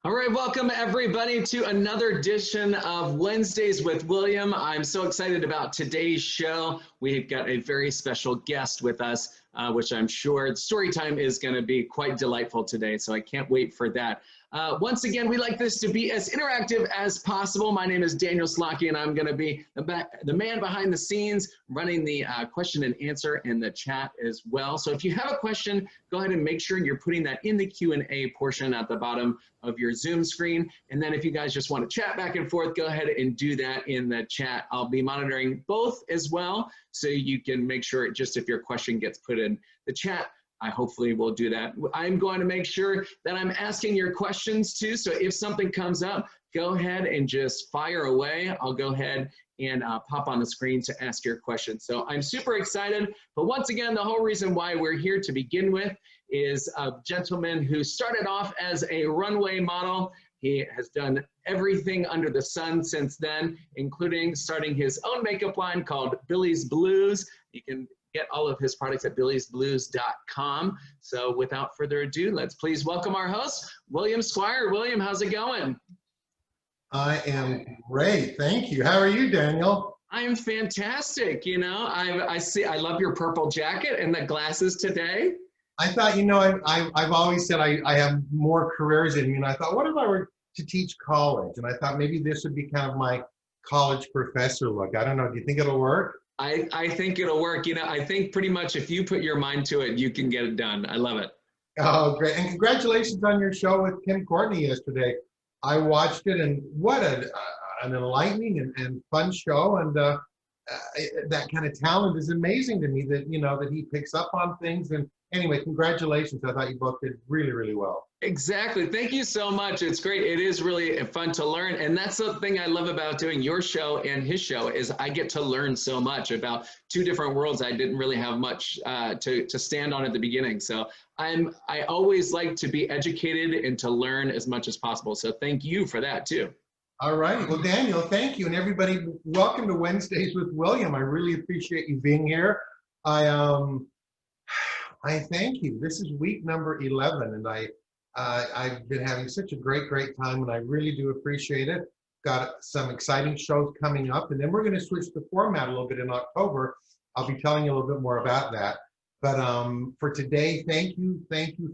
All right, welcome everybody to another edition of Wednesdays with William. I'm so excited about today's show. We've got a very special guest with us, which I'm sure story time is going to be quite delightful today, so I can't wait for that. Once again, we like this to be as interactive as possible. My name is Daniel Slocky, and I'm going to be the man behind the scenes running the question and answer in the chat as well. So if you have a question, go ahead and make sure you're putting that in the Q&A portion at the bottom of your Zoom screen. And then if you guys just want to chat back and forth, go ahead and do that in the chat. I'll be monitoring both as well, so you can make sure just if your question gets put in the chat, I hopefully will do that. I'm going to make sure that I'm asking your questions too. So if something comes up, go ahead and just fire away. I'll go ahead and pop on the screen to ask your question. So I'm super excited. But once again, the whole reason why we're here to begin with is a gentleman who started off as a runway model. He has done everything under the sun since then, including starting his own makeup line called Billy's Blues. You can get all of his products at billysblues.com. So without further ado, let's please welcome our host, William Squire. William, how's it going? I am great, thank you. How are you, Daniel? I am fantastic. You know, I love your purple jacket and the glasses today. I thought, you know, I've always said I have more careers in me, and I thought, what if I were to teach college? And I thought maybe this would be kind of my college professor look. I don't know, do you think it'll work? I think it'll work. You know, I think pretty much if you put your mind to it, you can get it done. I love it. Oh, great. And congratulations on your show with Kim Courtney yesterday. I watched it, and what an enlightening and fun show. And that kind of talent is amazing to me, that, you know, that he picks up on things. And anyway, congratulations. I thought you both did really, really well. Exactly. Thank you so much. It's great. It is really fun to learn. And that's the thing I love about doing your show and his show, is I get to learn so much about two different worlds I didn't really have much to stand on at the beginning. So I always like to be educated and to learn as much as possible. So thank you for that too. All right. Well, Daniel, thank you. And everybody, welcome to Wednesdays with William. I really appreciate you being here. I thank you. This is week number 11, and I've been having such a great time, and I really do appreciate it. Got some exciting shows coming up, and then we're going to switch the format a little bit in October. I'll be telling you a little bit more about that. But for today, thank you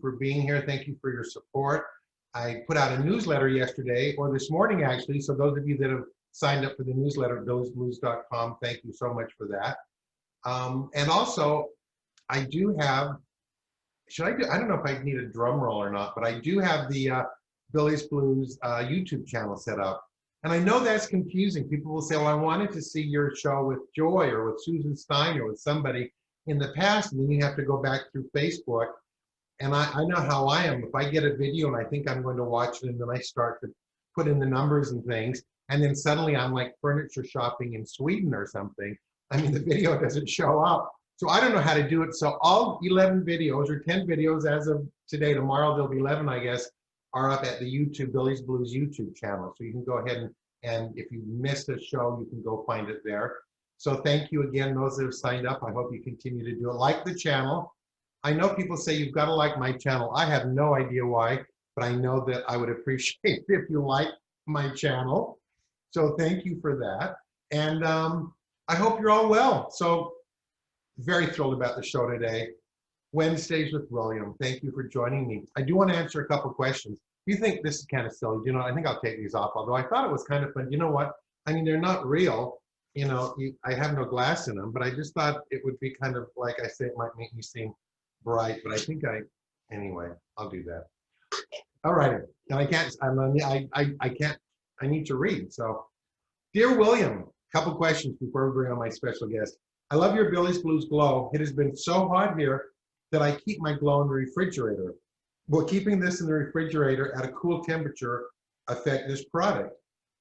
for being here. Thank you for your support. I put out a newsletter yesterday, or this morning actually, so those of you that have signed up for the newsletter at billysblues.com, thank you so much for that. And also, I do have, I don't know if I need a drum roll or not, but I do have the Billy's Blues YouTube channel set up. And I know that's confusing. People will say, well, I wanted to see your show with Joy or with Susan Stein or with somebody in the past, and then you have to go back through Facebook. And I know how I am. If I get a video and I think I'm going to watch it, and then I start to put in the numbers and things, and then suddenly I'm like furniture shopping in Sweden or something, I mean, the video doesn't show up. So I don't know how to do it. So all 11 videos, or 10 videos as of today, tomorrow there'll be 11, I guess, are up at the YouTube, Billy's Blues YouTube channel. So you can go ahead and if you missed a show, you can go find it there. So thank you again, those that have signed up. I hope you continue to do it. Like the channel. I know people say you've got to like my channel. I have no idea why, but I know that I would appreciate it if you like my channel. So thank you for that. And I hope you're all well. So very thrilled about the show today. Wednesdays with William. Thank you for joining me. I do want to answer a couple questions. If you think this is kind of silly, you know, I think I'll take these off, although I thought it was kind of fun. You know what? I mean, they're not real. You know, I have no glass in them, but I just thought it would be kind of, like I say, it might make me seem bright, but I think anyway, I'll do that. All right. Now I need to read. So, dear William, a couple questions before we bring on my special guest. I love your Billy's Blues glow. It has been so hot here that I keep my glow in the refrigerator. Will keeping this in the refrigerator at a cool temperature affect this product?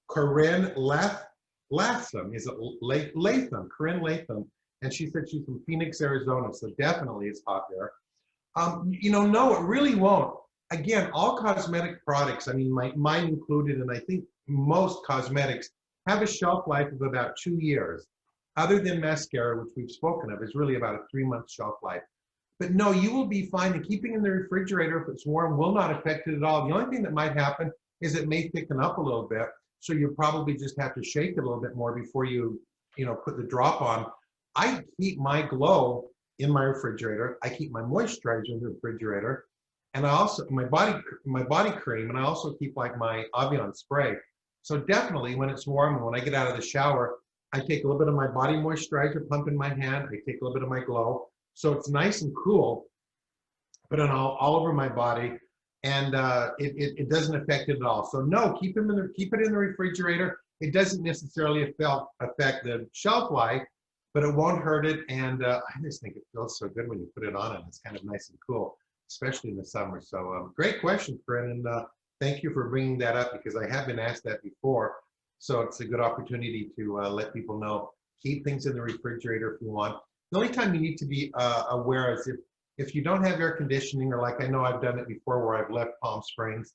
Corinne Latham, is it Latham? Corinne Latham. And she said she's from Phoenix, Arizona, so definitely it's hot there. You know, no, it really won't. Again, all cosmetic products, I mean, mine included, and I think most cosmetics have a shelf life of about 2 years. Other than mascara, which we've spoken of, is really about a 3-month shelf life. But no, you will be fine. And keeping in the refrigerator, if it's warm, will not affect it at all. The only thing that might happen is it may thicken up a little bit. So you probably just have to shake it a little bit more before you put the drop on. I keep my glow in my refrigerator. I keep my moisturizer in the refrigerator, and I also my body cream, and I also keep like my Avion spray. So definitely when it's warm and when I get out of the shower, I take a little bit of my body moisturizer, pump in my hand. I take a little bit of my glow, so it's nice and cool. Put it all over my body, and it doesn't affect it at all. So no, keep it in the refrigerator. It doesn't necessarily affect the shelf life, but it won't hurt it. And I just think it feels so good when you put it on, and it's kind of nice and cool, especially in the summer. So great question, Corinne, and thank you for bringing that up, because I have been asked that before. So it's a good opportunity to let people know, keep things in the refrigerator if you want. The only time you need to be aware is if you don't have air conditioning, or like I know I've done it before where I've left Palm Springs,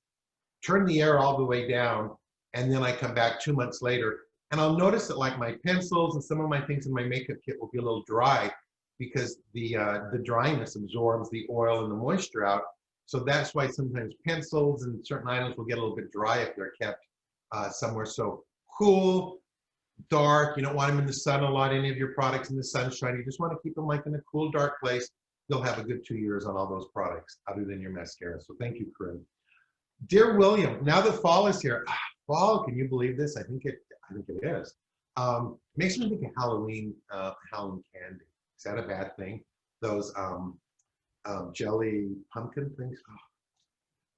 turn the air all the way down, and then I come back 2 months later, and I'll notice that like my pencils and some of my things in my makeup kit will be a little dry, because the dryness absorbs the oil and the moisture out. So that's why sometimes pencils and certain items will get a little bit dry if they're kept somewhere so cool, dark. You don't want them in the sun a lot, any of your products in the sunshine. You just want to keep them like in a cool, dark place. You'll have a good 2 years on all those products, other than your mascara. So thank you, Corinne. Dear William, now that fall is here, fall, can you believe this? I think it is. Makes me think of Halloween candy. Is that a bad thing? Those jelly pumpkin things.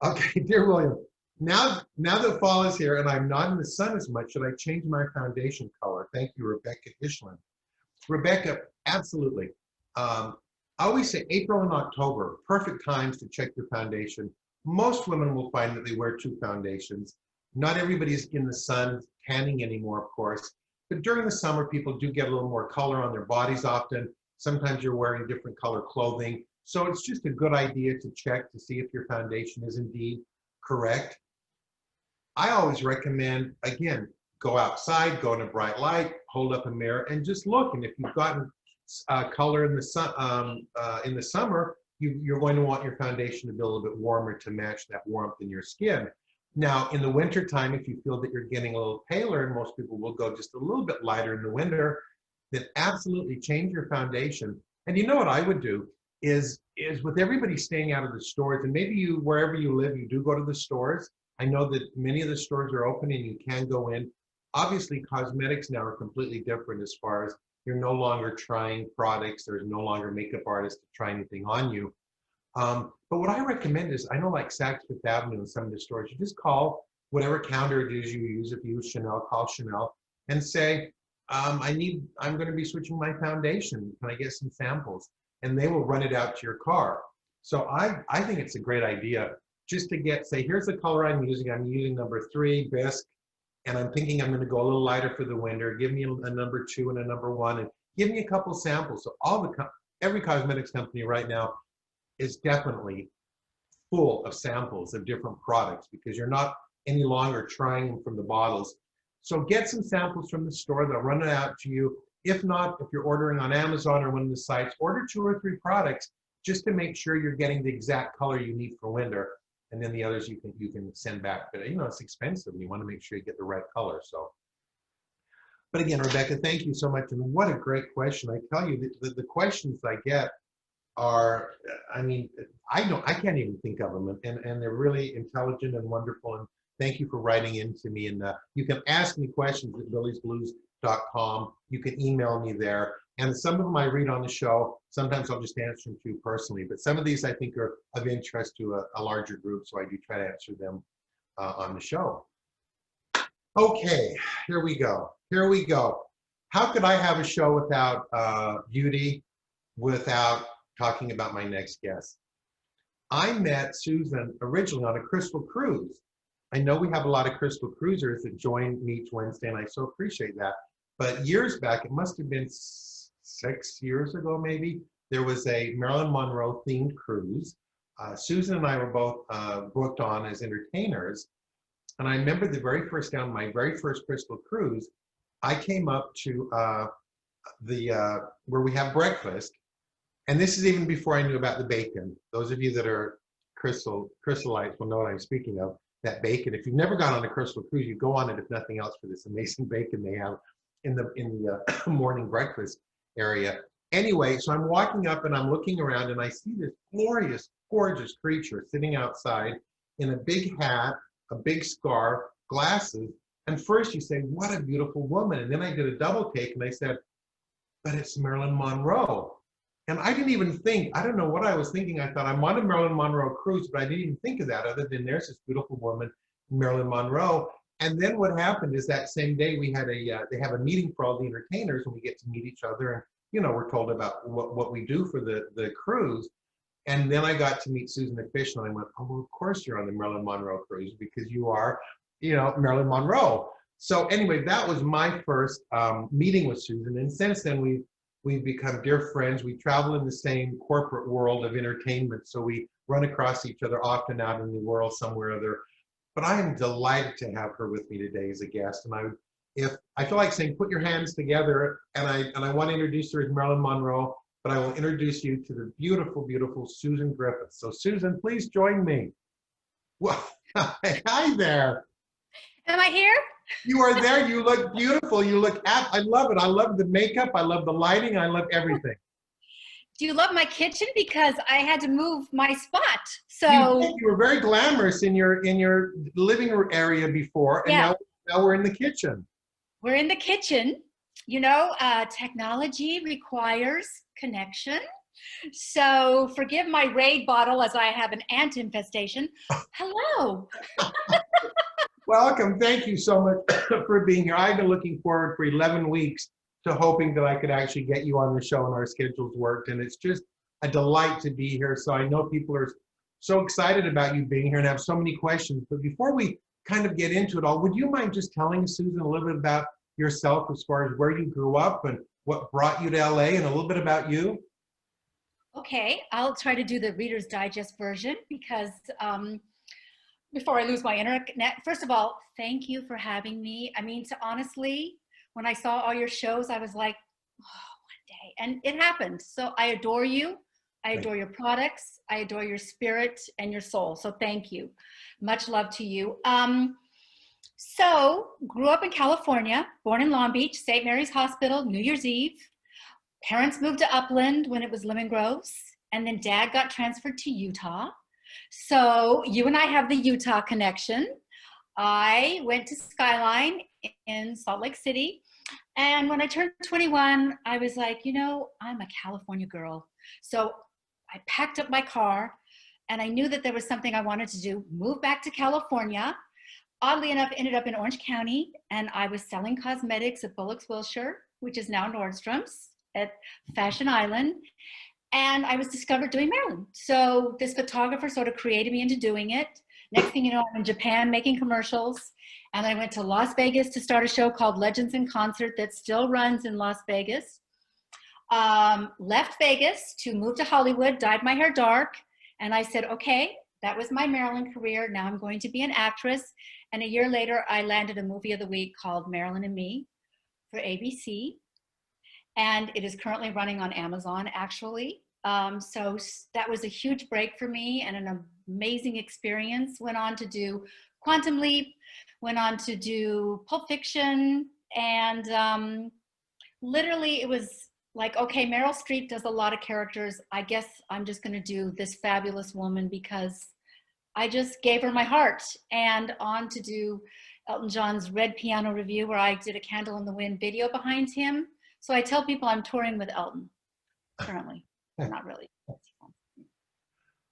Oh. Okay, dear William, now that fall is here and I'm not in the sun as much, should I change my foundation color? Thank you, Rebecca Ishlin. Rebecca, absolutely. I always say April and October, perfect times to check your foundation. Most women will find that they wear 2 foundations. Not everybody's in the sun tanning anymore, of course, but during the summer, people do get a little more color on their bodies often. Sometimes you're wearing different color clothing. So it's just a good idea to check to see if your foundation is indeed correct. I always recommend, again, go outside, go in a bright light, hold up a mirror, and just look. And if you've gotten color in the sun in the summer, you're going to want your foundation to be a little bit warmer to match that warmth in your skin. Now, in the winter time, if you feel that you're getting a little paler, and most people will go just a little bit lighter in the winter, then absolutely change your foundation. And you know what I would do is with everybody staying out of the stores, and maybe you, wherever you live, you do go to the stores. I know that many of the stores are open and you can go in. Obviously, cosmetics now are completely different as far as you're no longer trying products. There's no longer makeup artists to try anything on you. But what I recommend is, I know like Saks Fifth Avenue and some of the stores, you just call whatever counter it is you use. If you use Chanel, call Chanel and say, I'm going to be switching my foundation. Can I get some samples? And they will run it out to your car. So I think it's a great idea just to say, here's the color I'm using. I'm using number 3, Bisque, and I'm thinking I'm going to go a little lighter for the winter. Give me a number 2 and a number 1, and give me a couple samples. So every cosmetics company right now is definitely full of samples of different products, because you're not any longer trying them from the bottles. So get some samples from the store. They'll run it out to you. If not, if you're ordering on Amazon or one of the sites, order 2 or 3 products just to make sure you're getting the exact color you need for winter. And then the others you can send back. But it's expensive, and you want to make sure you get the right color. So, but again, Rebecca, thank you so much. And what a great question. I tell you, the questions I get are, I mean, I can't even think of them, and they're really intelligent and wonderful. And thank you for writing into me. And you can ask me questions at billysblues.com. You can email me there. And some of them I read on the show. Sometimes I'll just answer them to you personally. But some of these I think are of interest to a larger group, so I do try to answer them on the show. Okay, here we go. Here we go. How could I have a show without beauty, without talking about my next guest? I met Susan originally on a Crystal cruise. I know we have a lot of Crystal cruisers that join me each Wednesday, and I so appreciate that. But years back, it must have been 6 years ago maybe, there was a Marilyn Monroe themed cruise. Susan and I were both booked on as entertainers. And I remember the very first day on my very first Crystal cruise, I came up to where we have breakfast. And this is even before I knew about the bacon. Those of you that are Crystalites will know what I'm speaking of. that bacon. If you've never gone on a Crystal Cruise, you go on it if nothing else for this amazing bacon they have in the morning breakfast area. Anyway, so I'm walking up and I'm looking around and I see this glorious, gorgeous creature sitting outside in a big hat, a big scarf, glasses. And first you say, what a beautiful woman. And then I did a double take and I said, but it's Marilyn Monroe. And I didn't even think, I don't know what I was thinking. I thought I'm on a Marilyn Monroe cruise, but I didn't even think of that other than there's this beautiful woman, Marilyn Monroe. And then what happened is that same day we had they have a meeting for all the entertainers and we get to meet each other. And, you know, we're told about what we do for the cruise. And then I got to meet Susan McFish and I went, oh, well, of course you're on the Marilyn Monroe cruise because you are, you know, Marilyn Monroe. So anyway, that was my first meeting with Susan. And since then we've become dear friends. We travel in the same corporate world of entertainment. So we run across each other often out in the world somewhere or other. But I am delighted to have her with me today as a guest. And if I feel like saying, put your hands together, and I want to introduce her as Marilyn Monroe, but I will introduce you to the beautiful, beautiful Susan Griffiths. So Susan, please join me. Well, hi there. Am I here? You are there. You look beautiful. You look I love it. I love the makeup. I love the lighting. I love everything. Do you love my kitchen? Because I had to move my spot. So you were very glamorous in your living room area before, and yeah. now we're in the kitchen. We're in the kitchen. You know, technology requires connection. So forgive my Raid bottle as I have an ant infestation. Hello. Welcome. Thank you so much for being here. I've been looking forward for 11 weeks to hoping that I could actually get you on the show and our schedules worked. And it's just a delight to be here. So I know people are so excited about you being here and have so many questions. But before we kind of get into it all, would you mind just telling Susan a little bit about yourself as far as where you grew up and what brought you to LA and a little bit about you? Okay, I'll try to do the Reader's Digest version because before I lose my internet, first of all, thank you for having me. I mean, honestly, when I saw all your shows, I was like, oh, one day, and it happened. So I adore you. I adore your products. I adore your spirit and your soul. So thank you. Much love to you. So grew up in California, born in Long Beach, St. Mary's Hospital, New Year's Eve. Parents moved to Upland when it was Lemon Groves, and then Dad got transferred to Utah. So you and I have the Utah connection. I went to Skyline in Salt Lake City. And when I turned 21, I was like, you know, I'm a California girl. So I packed up my car and I knew that there was something I wanted to do, move back to California. Oddly enough, ended up in Orange County and I was selling cosmetics at Bullock's Wilshire, which is now Nordstrom's at Fashion Island. And I was discovered doing Marilyn. So this photographer sort of created me into doing it. Next thing you know, I'm in Japan making commercials. And I went to Las Vegas to start a show called Legends in Concert that still runs in Las Vegas. Left Vegas to move to Hollywood, dyed my hair dark. And I said, okay, that was my Marilyn career. Now I'm going to be an actress. And a year later, I landed a movie of the week called Marilyn and Me for ABC. And it is currently running on Amazon, actually. So that was a huge break for me and an amazing experience. Went on to do Quantum Leap, went on to do Pulp Fiction, and literally it was like, okay, Meryl Streep does a lot of characters. I guess I'm just gonna do this fabulous woman because I just gave her my heart. And on to do Elton John's Red Piano Review, where I did a Candle in the Wind video behind him. So I tell people I'm touring with Elton currently. Not really.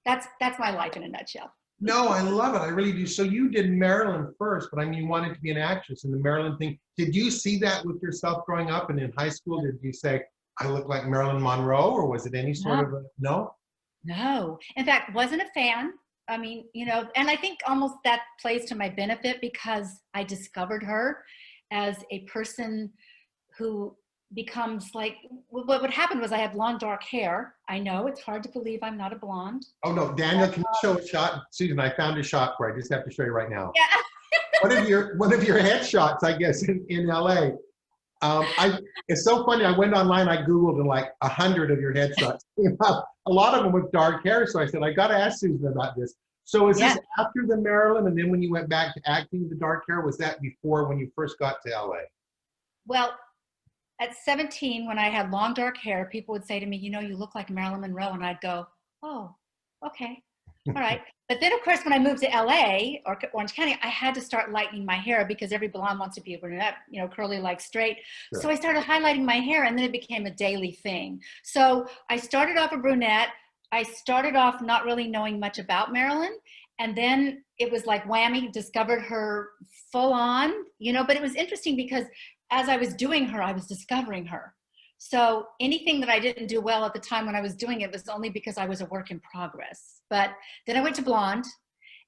That's my life in a nutshell. No, I love it. I really do. So you did Marilyn first, but I mean, you wanted to be an actress in the Marilyn thing. Did you see that with yourself growing up? And in high school, did you say, I look like Marilyn Monroe, or was it any sort of a, no? No. In fact, wasn't a fan. I mean, you know, and I think almost that plays to my benefit because I discovered her as a person who becomes like, what would happen was I had blonde, dark hair. I know it's hard to believe I'm not a blonde. Oh no, Daniel, can you show a shot? Susan, I found a shot for it. I just have to show you right now. Yeah. one of your headshots, I guess, in LA. It's so funny. I went online, I Googled, and like 100 of your headshots came up. A lot of them with dark hair. So I said, I got to ask Susan about this. So is Yeah. this after the Marilyn, and then when you went back to acting the dark hair, was that before when you first got to LA? Well, at 17, when I had long dark hair, people would say to me, you know, you look like Marilyn Monroe. And I'd go, oh, okay. All right. But then, of course, when I moved to LA or Orange County, I had to start lightening my hair because every blonde wants to be a brunette, you know, curly like straight. Sure. So I started highlighting my hair, and then it became a daily thing. So I started off a brunette. I started off not really knowing much about Marilyn. And then it was like whammy, discovered her full on, you know, but it was interesting because as I was doing her, I was discovering her. So anything that I didn't do well at the time when I was doing it was only because I was a work in progress. But then I went to blonde.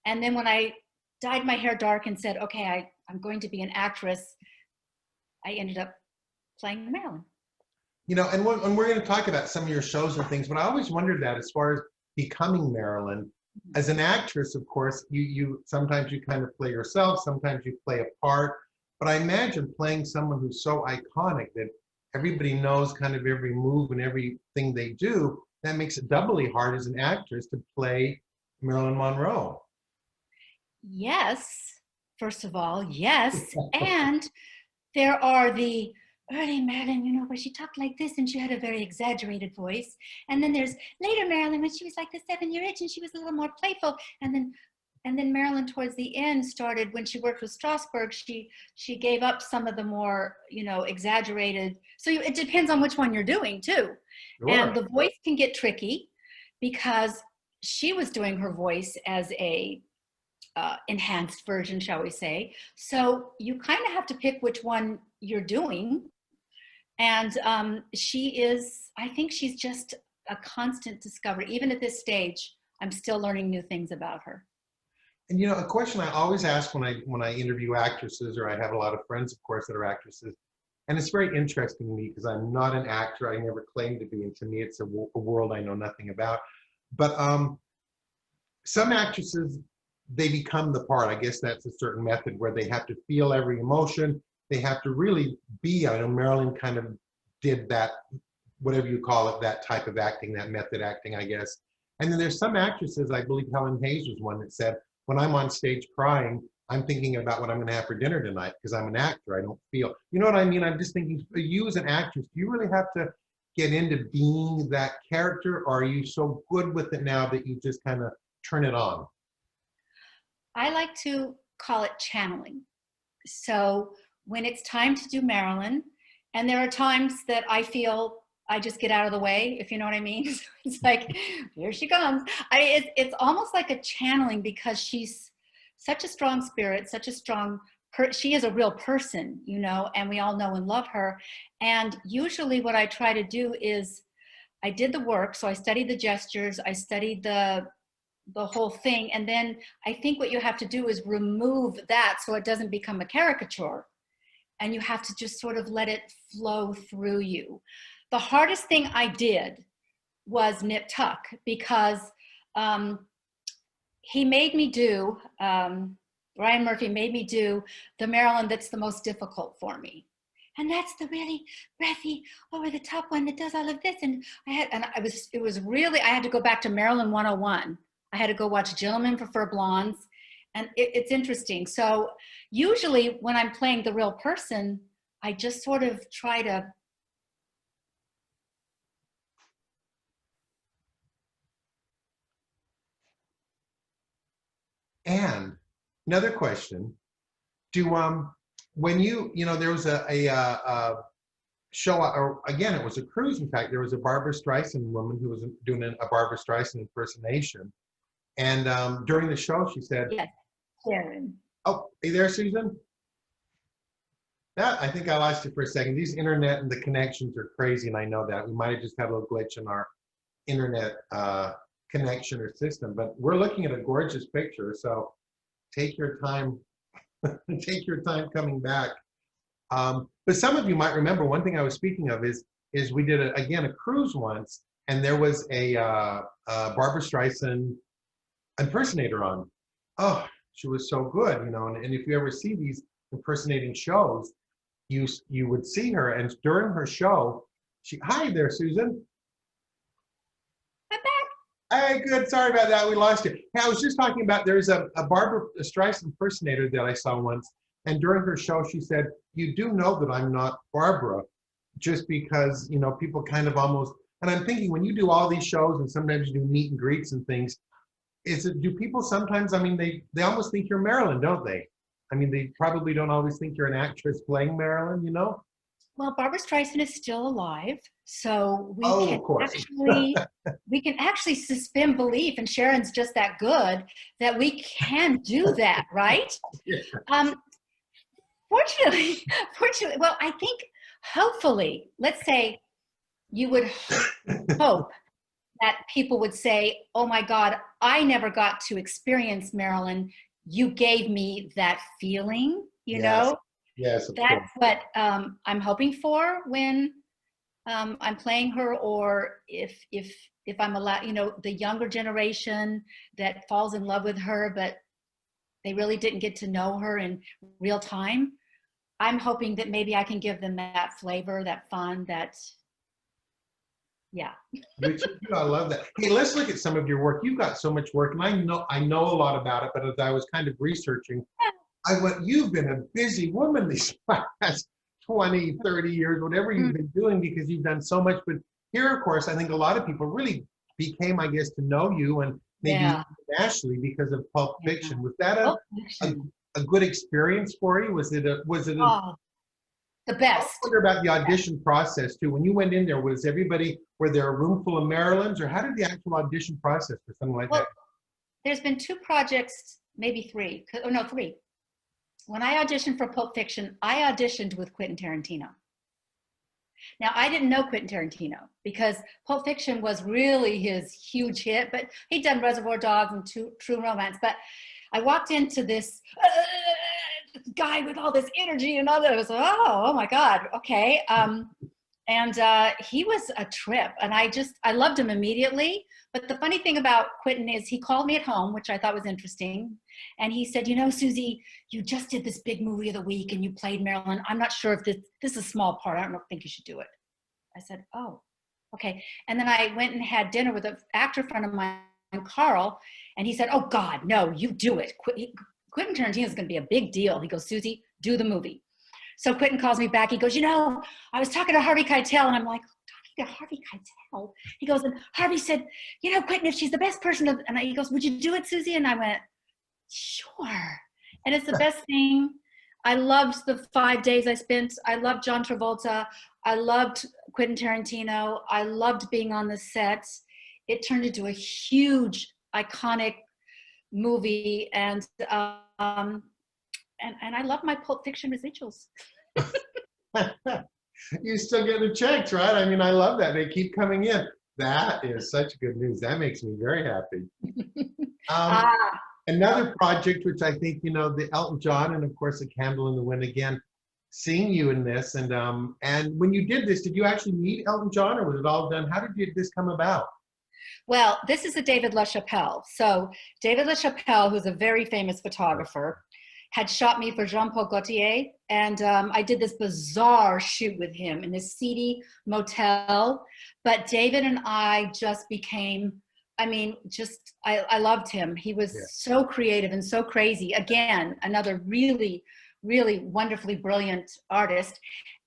And then when I dyed my hair dark and said, okay, I'm going to be an actress, I ended up playing Marilyn. You know, and we're going to talk about some of your shows and things, but I always wondered that as far as becoming Marilyn, as an actress, of course, you sometimes you kind of play yourself, sometimes you play a part, but I imagine playing someone who's so iconic that everybody knows kind of every move and everything they do, that makes it doubly hard as an actress to play Marilyn Monroe. Yes, first of all, yes. And there are the early Marilyn, you know, where she talked like this and she had a very exaggerated voice. And then there's later Marilyn when she was like the 7-year itch and she was a little more playful. And then Marilyn towards the end started, when she worked with Strasberg, she gave up some of the more, you know, exaggerated. So it depends on which one you're doing too. Sure. And the voice can get tricky because she was doing her voice as a enhanced version, shall we say. So you kind of have to pick which one you're doing. And I think she's just a constant discovery. Even at this stage, I'm still learning new things about her. And you know, a question I always ask when I interview actresses, or I have a lot of friends, of course, that are actresses, and it's very interesting to me because I'm not an actor. I never claimed to be, and to me, it's a world I know nothing about. But some actresses, they become the part. I guess that's a certain method where they have to feel every emotion. They have to really be. I know Marilyn kind of did that, whatever you call it, that type of acting, that method acting, I guess. And then there's some actresses, I believe Helen Hayes was one that said, when I'm on stage crying, I'm thinking about what I'm going to have for dinner tonight because I'm an actor. I don't feel, you know what I mean? I'm just thinking, for you as an actress, do you really have to get into being that character, or are you so good with it now that you just kind of turn it on? I like to call it channeling. So when it's time to do Marilyn, and there are times that I feel I just get out of the way, if you know what I mean. So it's like, here she comes. It's almost like a channeling because she's such a strong spirit, such a strong, she is a real person, you know, and we all know and love her. And usually what I try to do is, I did the work, so I studied the gestures, I studied the whole thing. And then I think what you have to do is remove that so it doesn't become a caricature. And you have to just sort of let it flow through you. The hardest thing I did was Nip Tuck because he made me do, Ryan Murphy made me do the Marilyn that's the most difficult for me. And that's the really breathy, over the top one that does all of this. And it was really, I had to go back to Marilyn 101. I had to go watch Gentlemen Prefer Blondes. And it's interesting. So usually when I'm playing the real person, I just sort of try to. And another question, do when you know, there was a show, or again, it was a cruise. In fact, there was a Barbara Streisand woman who was doing a Barbara Streisand impersonation. And during the show, she said, Yes, Sharon. "Oh, are you there, Susan?" I think I lost you for a second. These internet and the connections are crazy, and I know that. We might have just had a little glitch in our internet connection or system, but we're looking at a gorgeous picture, so take your time. Take your time coming back. But some of you might remember, one thing I was speaking of is we did, again, a cruise once, and there was a Barbara Streisand impersonator on. Oh, she was so good, you know, and if you ever see these impersonating shows, you would see her, and during her show, hi there, Susan. I'm back. Hey, good. Sorry about that. We lost you. Hey, I was just talking about there's a Barbara Streisand impersonator that I saw once, and during her show, she said, "You do know that I'm not Barbara, just because people kind of almost." And I'm thinking when you do all these shows and sometimes you do meet and greets and things, do people sometimes? I mean, they almost think you're Marilyn, don't they? I mean, they probably don't always think you're an actress playing Marilyn. Well, Barbara Streisand is still alive, so Oh, of course. we can actually suspend belief, and Sharon's just that good that we can do that, right? Yeah. Fortunately, well, I think hopefully, let's say you would hope that people would say, "Oh my God, I never got to experience Marilyn. You gave me that feeling," Yes. Yes, of course. That's what I'm hoping for when I'm playing her, or if I'm allowed, the younger generation that falls in love with her, but they really didn't get to know her in real time. I'm hoping that maybe I can give them that flavor, that fun, yeah. Which I love that. Hey, let's look at some of your work. You've got so much work, and I know a lot about it, but as I was kind of researching, I went, you've been a busy woman these past 20, 30 years, whatever you've been doing, because you've done so much. But here, of course, I think a lot of people really became, I guess, to know you, and maybe internationally because of Pulp Fiction. Was that a good experience for you? Was it the best? I wonder about the audition process too. When you went in there, were there a room full of Marilyns, or how did the actual audition process for something like that? There's been 2 projects, maybe 3. Oh no, 3. When I auditioned for Pulp Fiction, I auditioned with Quentin Tarantino. Now, I didn't know Quentin Tarantino because Pulp Fiction was really his huge hit, but he'd done Reservoir Dogs and True Romance. But I walked into this guy with all this energy and all that. I was like, oh my God, okay. And he was a trip, and I loved him immediately. But the funny thing about Quentin is he called me at home, which I thought was interesting. And he said, Susie, you just did this big movie of the week and you played Marilyn. I'm not sure if this is a small part. I don't think you should do it. I said, oh, okay. And then I went and had dinner with an actor friend of mine, Carl, and he said, oh God, no, you do it. Quentin Tarantino is going to be a big deal. He goes, Susie, do the movie. So Quentin calls me back. He goes, I was talking to Harvey Keitel, and I'm like, talking to Harvey Keitel? He goes, and Harvey said, Quentin, if she's the best person, and he goes, would you do it, Susie? And I went, sure. And it's the best thing. I loved the 5 days I spent. I loved John Travolta. I loved Quentin Tarantino. I loved being on the set. It turned into a huge, iconic movie, and I love my Pulp Fiction residuals. You still get the checks, right? I mean, I love that. They keep coming in. That is such good news. That makes me very happy. Another project, which I think, the Elton John, and of course, A Candle in the Wind, again, seeing you in this. And when you did this, did you actually meet Elton John, or was it all done? How did this come about? Well, this is a David LaChapelle. So David LaChapelle, who's a very famous photographer, had shot me for Jean-Paul Gaultier, and I did this bizarre shoot with him in this seedy motel. But David and I just became, I loved him. He was so creative and so crazy. Again, another really, really wonderfully brilliant artist.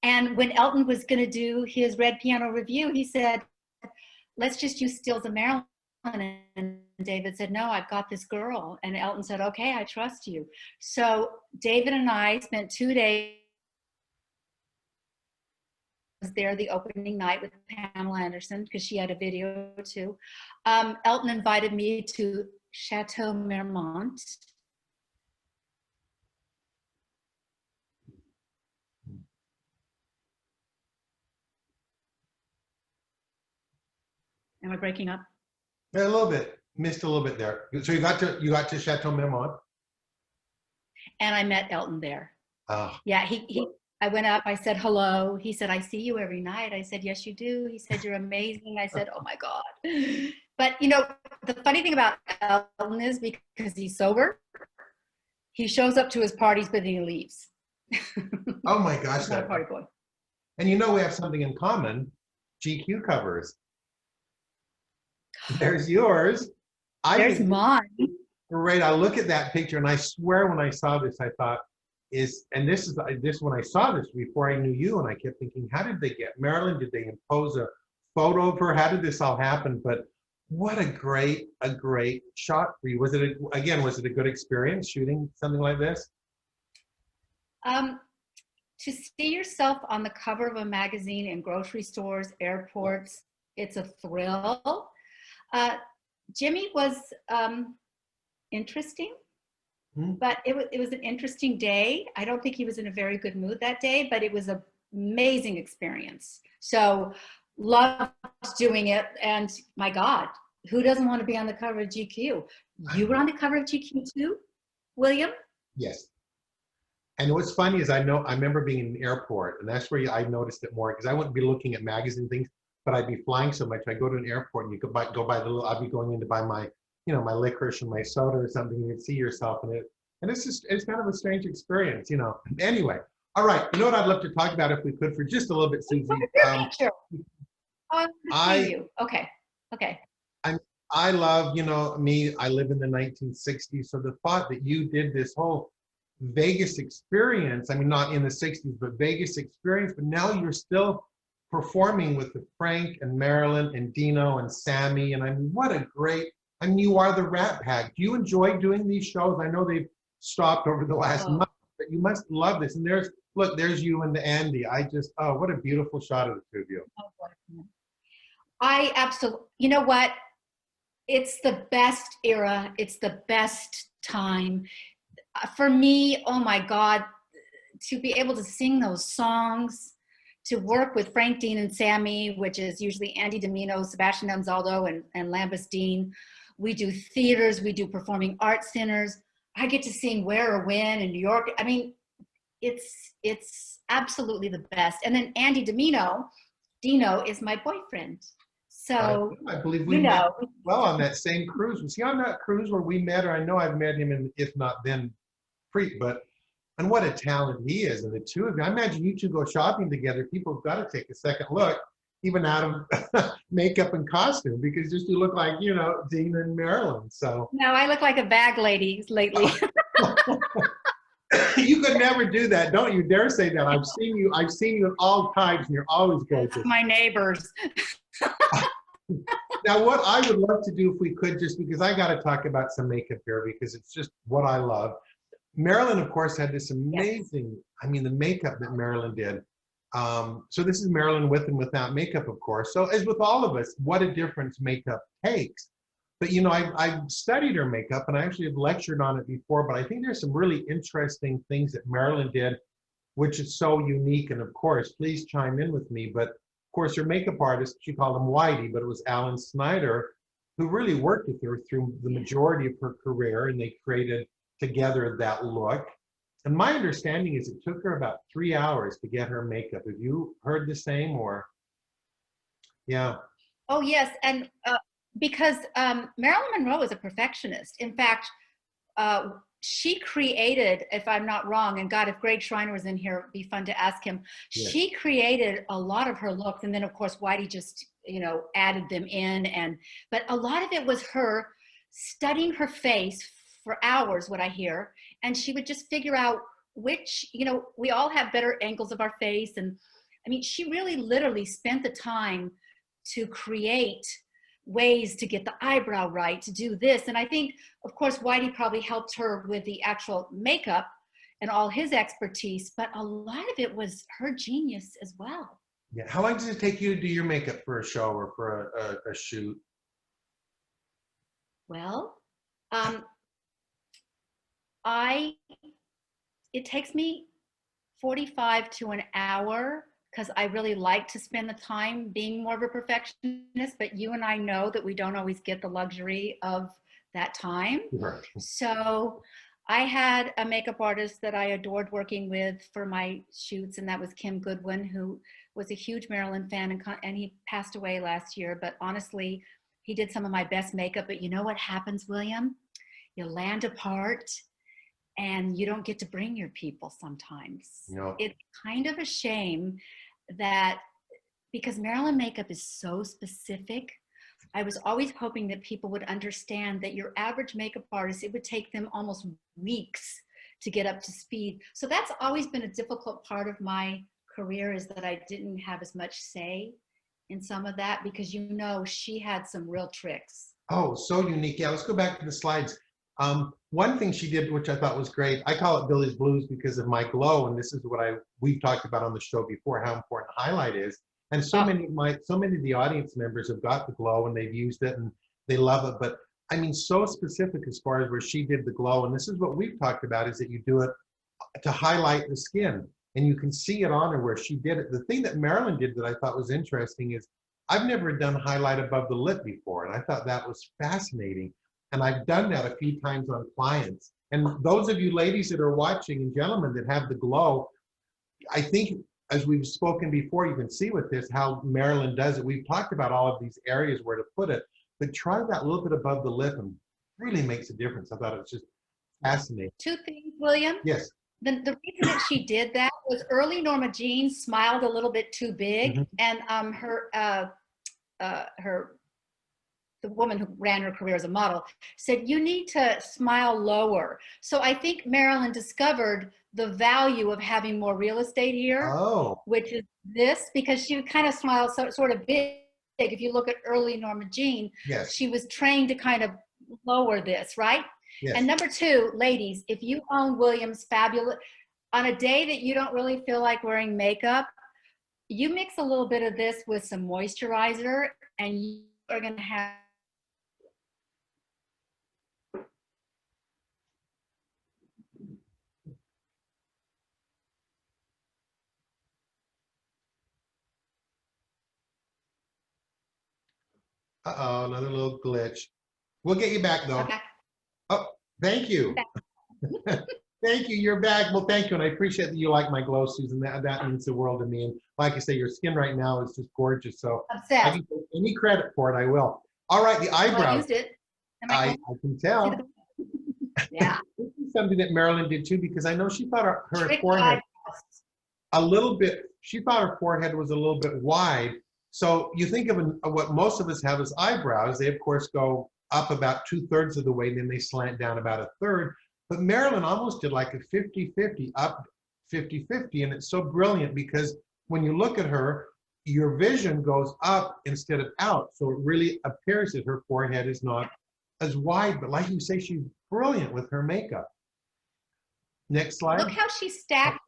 And when Elton was going to do his Red Piano Review, he said, let's just use stills of Marilyn. And David said, no, I've got this girl. And Elton said, okay, I trust you. So David and I spent 2 days there the opening night with Pamela Anderson, because she had a video too. Elton invited me to Chateau Marmont. Am I breaking up? Yeah, a little bit. Missed a little bit there. So you got to Chateau Marmont, and I met Elton there. Oh. Yeah, I went up. I said hello. He said, I see you every night. I said, yes, you do. He said, you're amazing. I said, oh my God. But the funny thing about Elton is, because he's sober, he shows up to his parties, but then he leaves. Oh my gosh, he's not a party boy. And we have something in common: GQ covers. There's yours. I There's think mine. great. I look at that picture and I swear when I saw this, I thought, and this is this when I saw this before I knew you, and I kept thinking, how did they get Marilyn? Did they impose a photo of her? How did this all happen? But what a great shot for you. Was it was it a good experience shooting something like this? To see yourself on the cover of a magazine in grocery stores, airports, it's a thrill. Jimmy was interesting, but it was an interesting day. I don't think he was in a very good mood that day, but it was an amazing experience. So loved doing it. And my God, who doesn't want to be on the cover of GQ? You were on the cover of GQ too, William? Yes. And what's funny is I remember being in an airport, and that's where I noticed it more, because I wouldn't be looking at magazine things, but I'd be flying so much. I go to an airport and you could go by the little, I'd be going in to buy my, my licorice and my soda or something, and you'd see yourself in it. And it's kind of a strange experience, Anyway, all right. You know what I'd love to talk about if we could for just a little bit, Susie? Sure. Okay. I love, me, I live in the 1960s. So the thought that you did this whole Vegas experience, I mean, not in the 60s, but Vegas experience, but now you're still performing with the Frank and Marilyn and Dino and Sammy. And I mean, you are the Rat Pack. Do you enjoy doing these shows? I know they've stopped over the last month, but you must love this. And there's you and Andy. What a beautiful shot of the two of you. I absolutely, you know what? It's the best era. It's the best time. For me, oh my God, to be able to sing those songs, to work with Frank, Dean, and Sammy, which is usually Andy Domino, Sebastian Anzaldo, and Lambus Dean. We do theaters, we do performing arts centers. I get to sing Where or When in New York. I mean, it's absolutely the best. And then Andy Domino, Dino, is my boyfriend. So I believe we met well on that same cruise. Was he on that cruise where we met? Or I know I've met him, and if not then, and what a talent he is. And the two of you, I imagine you two go shopping together. People have got to take a second look, even out of makeup and costume, because just you look like, Dean and Marilyn. So no, I look like a bag lady lately. You could never do that. Don't you dare say that. I've seen you at all times, and you're always gorgeous. My neighbors. Now, what I would love to do if we could, just because I got to talk about some makeup here, because it's just what I love. Marilyn, of course, had this amazing, the makeup that Marilyn did. So this is Marilyn with and without makeup, of course. So as with all of us, what a difference makeup takes. But, I've studied her makeup, and I actually have lectured on it before, but I think there's some really interesting things that Marilyn did, which is so unique. And of course, please chime in with me. But of course, her makeup artist, she called him Whitey, but it was Alan Snyder, who really worked with her through the majority of her career, and they created together that look. And my understanding is it took her about 3 hours to get her makeup. Have you heard the same, or? Yeah. Oh, yes. And because Marilyn Monroe is a perfectionist. In fact, she created, if I'm not wrong, and God, if Greg Schreiner was in here, it'd be fun to ask him. Yes. She created a lot of her looks, and then of course Whitey just, added them in. But a lot of it was her studying her face for hours, what I hear, and she would just figure out which, we all have better angles of our face, and she really literally spent the time to create ways to get the eyebrow right, to do this. And I think, of course, Whitey probably helped her with the actual makeup and all his expertise, but a lot of it was her genius as well. Yeah. How long does it take you to do your makeup for a show or for a shoot? Well, it takes me 45 to an hour, because I really like to spend the time being more of a perfectionist, but you and I know that we don't always get the luxury of that time. Right. So I had a makeup artist that I adored working with for my shoots, and that was Kim Goodwin, who was a huge Marilyn fan, and he passed away last year. But honestly, he did some of my best makeup. But you know what happens, William? You land a part, and you don't get to bring your people sometimes. No. It's kind of a shame that, because Marilyn makeup is so specific, I was always hoping that people would understand that your average makeup artist, it would take them almost weeks to get up to speed. So that's always been a difficult part of my career, is that I didn't have as much say in some of that, because you know she had some real tricks. Oh, so unique. Yeah, let's go back to the slides. One thing she did, which I thought was great, I call it Billy's Blues because of my glow, and this is what we've talked about on the show before, how important highlight is. And so many of the audience members have got the glow and they've used it and they love it. But I mean, so specific as far as where she did the glow, and this is what we've talked about, is that you do it to highlight the skin, and you can see it on her where she did it. The thing that Marilyn did that I thought was interesting is I've never done highlight above the lip before, and I thought that was fascinating. And I've done that a few times on clients. And those of you ladies that are watching and gentlemen that have the glow, I think as we've spoken before, you can see with this how Marilyn does it. We've talked about all of these areas where to put it, but try that little bit above the lip and really makes a difference. I thought it was just fascinating. Two things, William. Yes. The reason that she did that was early Norma Jean smiled a little bit too big, and the woman who ran her career as a model said, you need to smile lower. So I think Marilyn discovered the value of having more real estate here, which is this, because she kind of smiles sort of big. If you look at early Norma Jean, yes, she was trained to kind of lower this, right? Yes. And number two, ladies, if you own William's fabulous, on a day that you don't really feel like wearing makeup, you mix a little bit of this with some moisturizer and you are going to have Uh-oh, another little glitch. We'll get you back though. Okay. Oh, thank you. Thank you, you're back. Well, thank you, and I appreciate that you like my glow, Susan. That means the world to me. And like I say, your skin right now is just gorgeous. So obsessed. I can take any credit for it, I will. All right, the eyebrows. Well, I used it. I can tell. Yeah. This is something that Marilyn did too, because I know she thought her forehead eyebrows. a little bit, she thought her forehead was a little bit wide. So you think of what most of us have as eyebrows. They, of course, go up about 2/3 of the way, and then they slant down about 1/3. But Marilyn almost did like a 50-50, up 50-50, and it's so brilliant because when you look at her, your vision goes up instead of out. So it really appears that her forehead is not as wide, but like you say, she's brilliant with her makeup. Next slide. Look how she stacked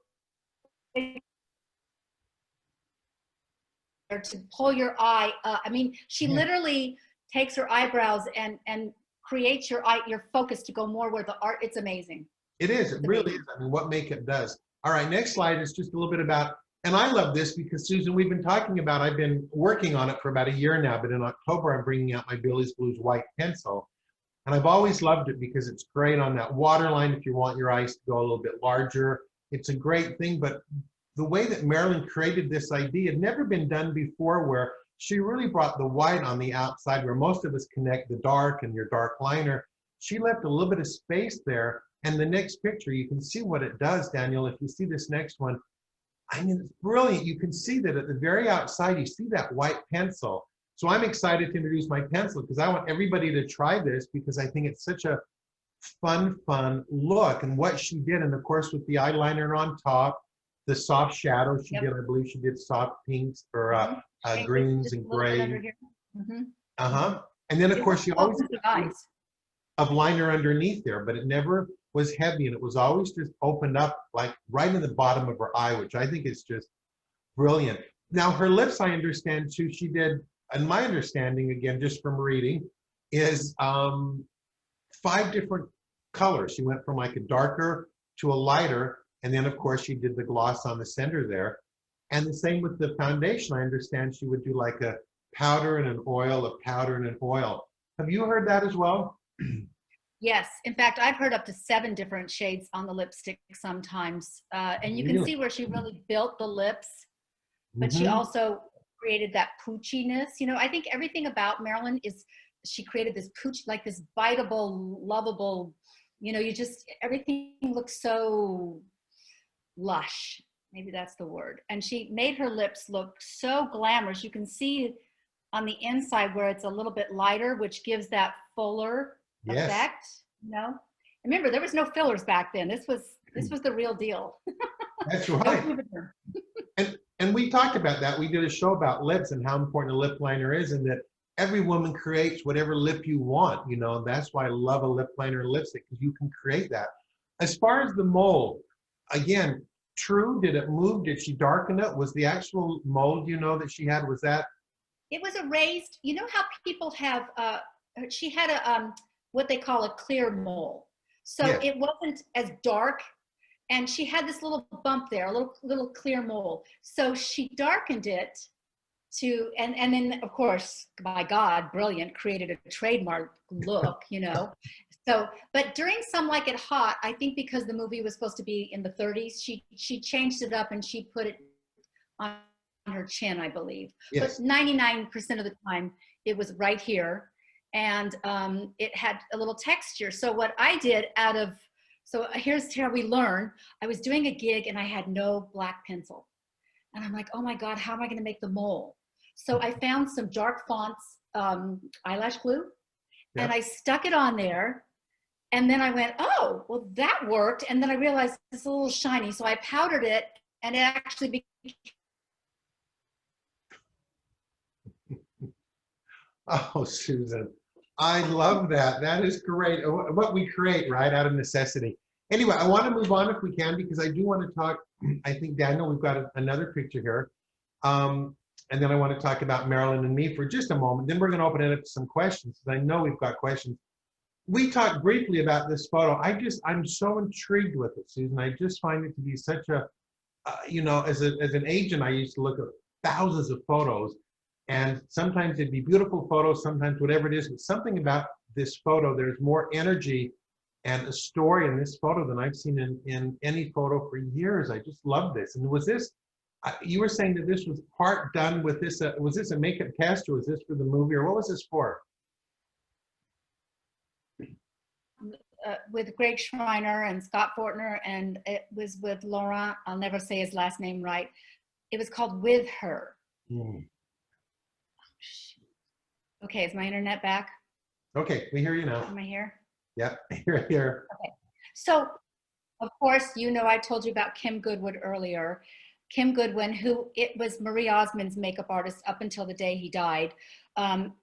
to pull your eye up. I mean, she literally takes her eyebrows and creates your focus to go more where the art. It's amazing. It is. It really is. I mean, what makeup does. All right, next slide is just a little bit about, and I love this because Susan, we've been talking about, I've been working on it for about a year now, but in October, I'm bringing out my Billy's Blues white pencil. And I've always loved it because it's great on that waterline if you want your eyes to go a little bit larger. It's a great thing, but the way that Marilyn created this idea had never been done before, where she really brought the white on the outside where most of us connect the dark and your dark liner. She left a little bit of space there. And the next picture, you can see what it does, Daniel. If you see this next one, I mean, it's brilliant. You can see that at the very outside, you see that white pencil. So I'm excited to introduce my pencil because I want everybody to try this because I think it's such a fun look. And what she did, and of course with the eyeliner on top, the soft shadow she did, I believe she did soft pinks or greens and gray. And then of course she always had of liner underneath there, but it never was heavy and it was always just opened up like right in the bottom of her eye, which I think is just brilliant. Now her lips, I understand too, she did, and my understanding again, just from reading, is 5 different colors. She went from like a darker to a lighter, and then of course she did the gloss on the center there. And the same with the foundation. I understand she would do like a powder and an oil, a powder and an oil. Have you heard that as well? Yes. In fact, I've heard up to 7 different shades on the lipstick sometimes. And you can see where she really built the lips, but she also created that poochiness. You know, I think everything about Marilyn is she created this pooch, like this biteable, lovable, you know, everything looks so lush. Maybe that's the word. And she made her lips look so glamorous. You can see on the inside where it's a little bit lighter, which gives that fuller effect, you know? Remember, there was no fillers back then. This was the real deal. That's right. And we talked about that. We did a show about lips and how important a lip liner is, and that every woman creates whatever lip you want, you know. That's why I love a lip liner and lipstick, because you can create that. As far as the mold, again, true, did it move? Did she darken it? Was the actual mold, you know, that she had, was that? It was a raised, you know how people have, she had a, what they call a clear mole. So it wasn't as dark, and she had this little bump there, a little clear mole. So she darkened it to, and then of course, by God, brilliant, created a trademark look, you know. So, but during Some Like It Hot, I think because the movie was supposed to be in the 30s, she changed it up and she put it on her chin, I believe. Yes. But 99% of the time, it was right here. And it had a little texture. So what I did so here's how we learn. I was doing a gig and I had no black pencil. And I'm like, oh my God, how am I gonna make the mole? So I found some dark fonts, eyelash glue, and I stuck it on there. And then I went, oh, well that worked. And then I realized it's a little shiny. So I powdered it and it actually became. Oh, Susan, I love that. That is great. What we create, right, out of necessity. Anyway, I want to move on if we can, because I do want to talk, I think, Daniel, we've got another picture here. And then I want to talk about Marilyn and me for just a moment. Then we're going to open it up to some questions, because I know we've got questions. We talked briefly about this photo. I'm so intrigued with it, Susan. I just find it to be such a, you know, as an agent, I used to look at thousands of photos. And sometimes it'd be beautiful photos, sometimes whatever it is, but something about this photo, there's more energy and a story in this photo than I've seen in any photo for years. I just love this. And was this, you were saying that this was part done with this, was this a makeup cast, or was this for the movie, or what was this for? With Greg Schreiner and Scott Fortner, and it was with Laurent, I'll never say his last name right. It was called With Her. Okay, is my internet back? Okay, we hear you now. Am I here? Yep, you're here. Okay, so of course, you know, I told you about Kim Goodwin earlier. Kim Goodwin, who it was Marie Osmond's makeup artist up until the day he died.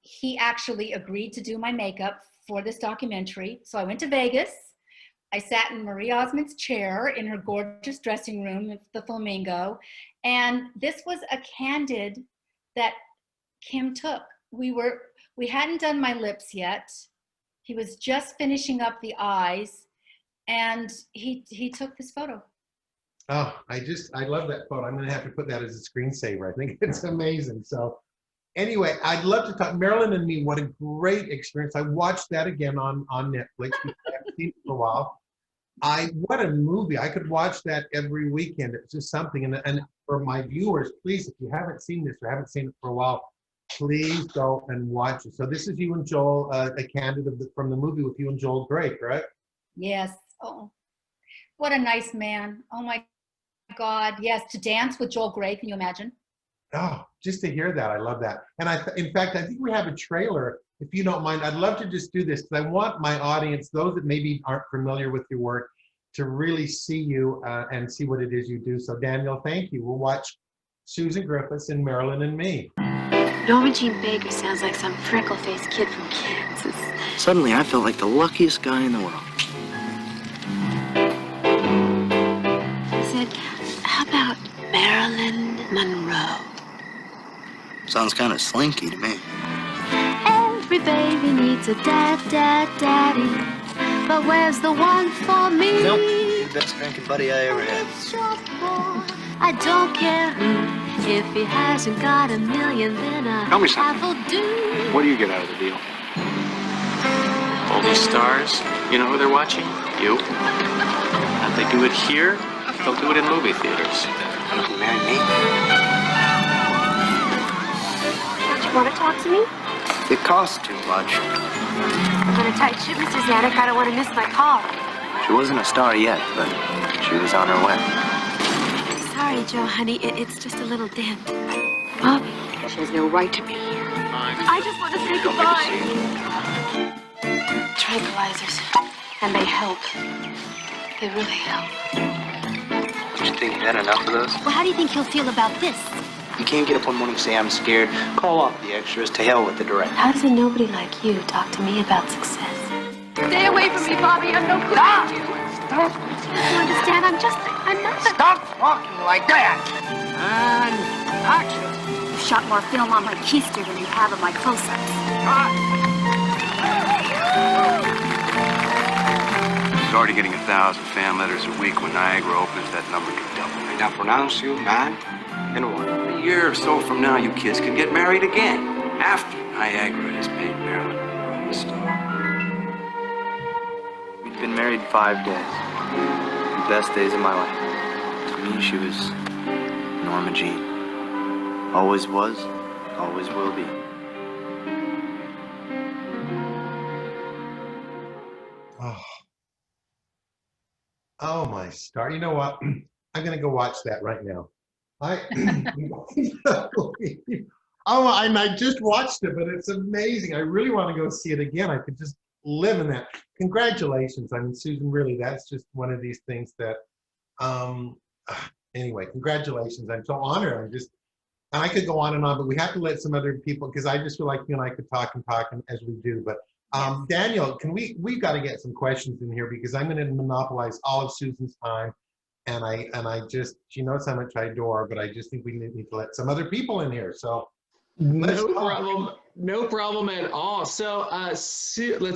He actually agreed to do my makeup for this documentary. So I went to Vegas. I sat in Marie Osmond's chair in her gorgeous dressing room, the Flamingo. And this was a candid that Kim took. We hadn't done my lips yet. He was just finishing up the eyes, and he took this photo. Oh, I love that photo. I'm gonna have to put that as a screensaver. I think it's amazing. So anyway, I'd love to talk, Marilyn and Me, what a great experience. I watched that again on Netflix, because I haven't seen it for a while. What a movie. I could watch that every weekend. It's just something. And for my viewers, please, if you haven't seen this or haven't seen it for a while, please go and watch it. So this is you and Joel, a candidate from the movie with you and Joel Grey, correct? Yes. Oh, what a nice man. Oh my God. Yes, to dance with Joel Grey. Can you imagine? Oh, just to hear that. I love that. And in fact, I think we have a trailer. If you don't mind, I'd love to just do this, because I want my audience, those that maybe aren't familiar with your work, to really see you and see what it is you do. So Daniel, thank you. We'll watch Susan Griffiths and Marilyn and Me. Norma Jean Baker sounds like some freckle-faced kid from Kansas. Suddenly, I felt like the luckiest guy in the world. I said, how about Marilyn Monroe? Sounds kind of slinky to me. Every baby needs a daddy. But where's the one for me? Nope, you're the best drinking buddy I ever had. I don't care who. If he hasn't got $1 million, then Tell me something. will do. What do you get out of the deal? All these stars, you know who they're watching? You. If they do it here, they'll do it in movie theaters. You marry me? Don't you want to talk to me? It costs too much. I'm on a tight ship, Mr. Zanuck. I don't want to miss my call. She wasn't a star yet, but she was on her way. Sorry, Joe, honey. It's just a little dent. Bobby, she has no right to be here. I just want to say Don't make a goodbye. scene. Tranquilizers. And they help. They really help. Don't you think you had enough of those? Well, how do you think he'll feel about this? You can't get up one morning and say, I'm scared. Call off the extras. To hell with the director. How does a nobody like you talk to me about success? Stay away from me, Bobby. I'm no good at you. Stop. You understand? I'm not. Stop talking like that! And action! You've shot more film on my keister than you have on my close-ups. Started getting 1,000 fan letters a week. When Niagara opens, that number could double. I now pronounce you man and woman. A year or so from now, you kids can get married again. After Niagara has made Marilyn a star. We've been married 5 days. The best days of my life. To me, she was Norma Jean. Always was, always will be. Oh my star. You know what? I'm gonna go watch that right now. And I just watched it, but it's amazing. I really want to go see it again. I could just live in that. Congratulations. I mean, Susan, really, that's just one of these things that anyway, congratulations. I'm so honored. And I could go on, but we have to let some other people, because I just feel like you and I could talk as we do. But Daniel, we've got to get some questions in here, because I'm going to monopolize all of Susan's time. And I just, she knows how much I adore her, but I just think we need to let some other people in here. So No problem at all. So let's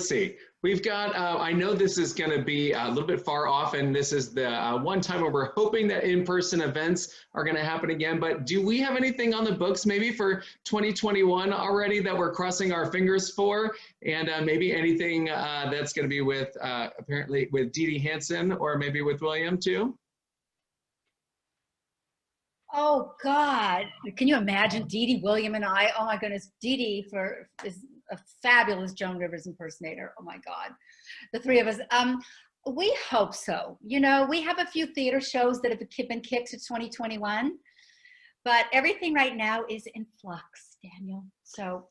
see. We've got, I know this is going to be a little bit far off, and this is the one time where we're hoping that in-person events are going to happen again. But do we have anything on the books maybe for 2021 already that we're crossing our fingers for? And maybe anything that's going to be with, apparently with Dee Dee Hansen, or maybe with William too? Oh God, can you imagine Dee Dee, William, and I? Oh my goodness, Dee Dee is a fabulous Joan Rivers impersonator. Oh my God, the three of us. We hope so. You know, we have a few theater shows that have been kicked to 2021, but everything right now is in flux, Daniel. So.